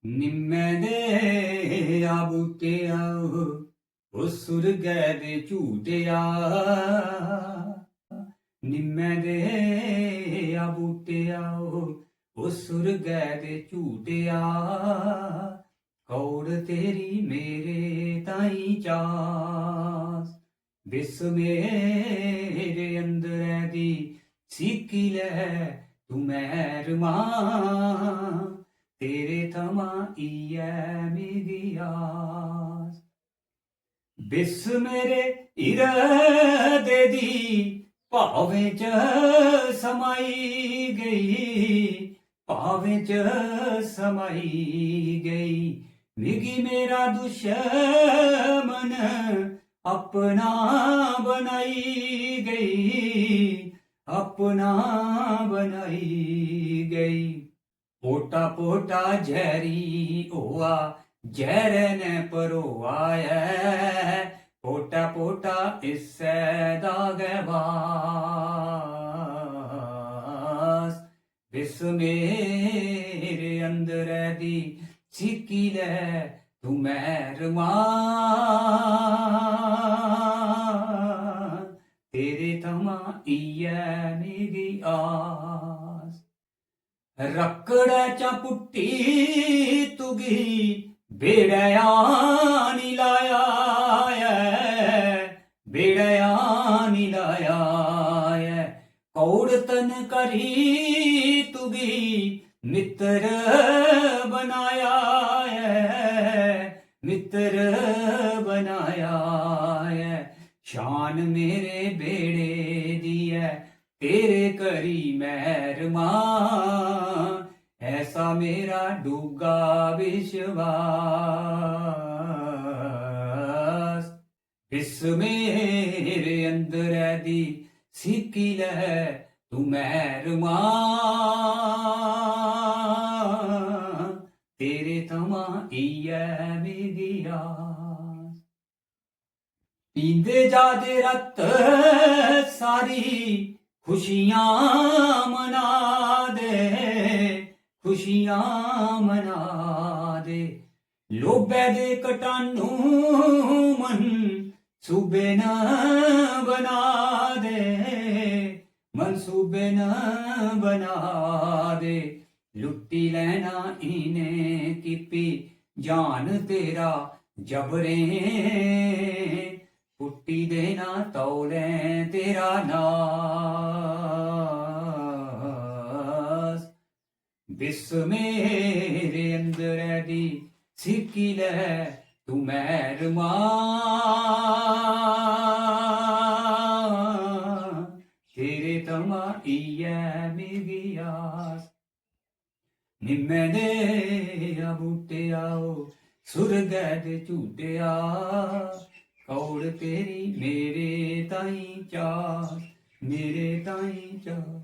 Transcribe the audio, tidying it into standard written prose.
ਨਿੰਮੇ ਦੇ ਆ ਬੂਟਿਆ ਉਹ ਸੁਰਗੈ ਦੇ ਝੂਟਿਆ ਨਿੰਮੇ ਦੇ ਆ ਬੂਟਿਆ ਉਹ ਸੁਰਗੈ ਦੇ ਝੂਟਿਆ ਕੌੜ ਤੇਰੀ ਮੇਰੇ ਤਾਈ ਚਾਸ ਬਿਸ ਮੇਰੇ ਅੰਦਰ ਦੀ ਸੀਕੀ ਲੈ ਤੂੰ ਮਹਿਰਮਾ ਤੇਰੇ ਥਮਾ ਈਐ ਮੇਰੀ ਆਸ ਬਿਸ ਮੇਰੇ ਇਰਾਦੇ ਦੀ ਭਾਵੇਂ ਚ ਸਮਾਈ ਗਈ ਭਾਵੇਂ ਚ ਸਮਾਈ ਗਈ ਮਿਗੀ ਮੇਰਾ ਦੁਸ਼ਮਨ ਆਪਣਾ ਬਣਾਈ ਗਈ ਆਪਣਾ ਬਣਾਈ ਗਈ ਪੋਟਾ ਪੋਟਾ ਜ਼ਹਿਰੀ ਹੋਆ ਜ਼ਹਿਰ ਨੇ ਪਰੋਆਇਆ ਪੋਟਾ ਪੋਟਾ ਇਸੈ ਦਾ ਗਵਾਸ ਬਿਸ ਮੇਰੇ ਅੰਦਰ ਦੀ ਸਿੱਕੀ ਲੈ ਤੂੰ ਮਹਿਰਮਾ ਤੇਰੇ ਥਮਾ ਈਐ ਮੇਰੀ ਆਸ ਰੱਕੜਾ ਚਾ ਪੁੱਟੀ ਤੁਗੀ ਬੇੜਿਆ ਨੀ ਲਾਇਆ ਬੇੜਿਆ ਨੀ ਲਾਇਆ ਕੌੜ ਤਨ ਕਰੀ ਤੁਗੀ ਮਿੱਤਰ ਬਣਾਇਆ ਮਿੱਤਰ ਬਣਾਇਆ ਸ਼ਾਨ ਮੇਰੇ ਬੇੜੇ ਦੀ ਹੈ ਤੇਰੇ ਕਰੀ ਮਹਿਰਮਾ ਐਸਾ ਮੇਰਾ ਡੂੰਘਾ ਵਿਸ਼ਵਾਸ ਇਸ ਮੇਰੇ ਅੰਦਰ ਦੀ ਸਿੱਕੀ ਲੈ ਤੂੰ ਮਹਿਰਮਾ ਤੇਰੇ ਥਮਾ ਈਐ ਮੇਰੀ ਆਸ ਪੀਂਦੇ ਜਾਦੇ ਰਤ ਸਾਰੀ ਖੁਸ਼ੀਆਂ ਮਨਾ ਦੇ ਖੁਸ਼ੀਆਂ ਮਨਾ ਦੇ ਲੋਭੇ ਦੇ ਕਟਾਨੂੰ ਮਨ ਸੂਬੇ ਨਾ ਬਣਾ ਦੇ ਮਨਸੂਬੇ ਨਾ ਬਣਾ ਦੇ ਲੁੱਟੀ ਲੈਣਾ ਇਨੇ ਕੀਪੀ ਜਾਨ ਤੇਰਾ ਜਬਰੇ ਪੁੱਟੀ ਦੇਣਾ ਤੌਲੇ ਤੇਰਾ ਨਾਸ ਬਿਸ ਮੇਰੇ ਅੰਦਰ ਦੀ ਸਿੱਕੀ ਲੈ ਤੂੰ ਮਹਿਰਮਾ ਤੇਰੇ ਥਮਾ ਈਐ ਮੇਰੀ ਆਸ ਨਿੰਮੇ ਦੇ ਆ ਬੂਟਿਆ ਸੁਰਗੈ ਦੇ ਝੂਟਿਆ ਕੌੜ ਤੇਰੀ ਮੇਰੇ ਤਾਈ ਚਾਸ ਮੇਰੇ ਤਾਈ ਚਾਸ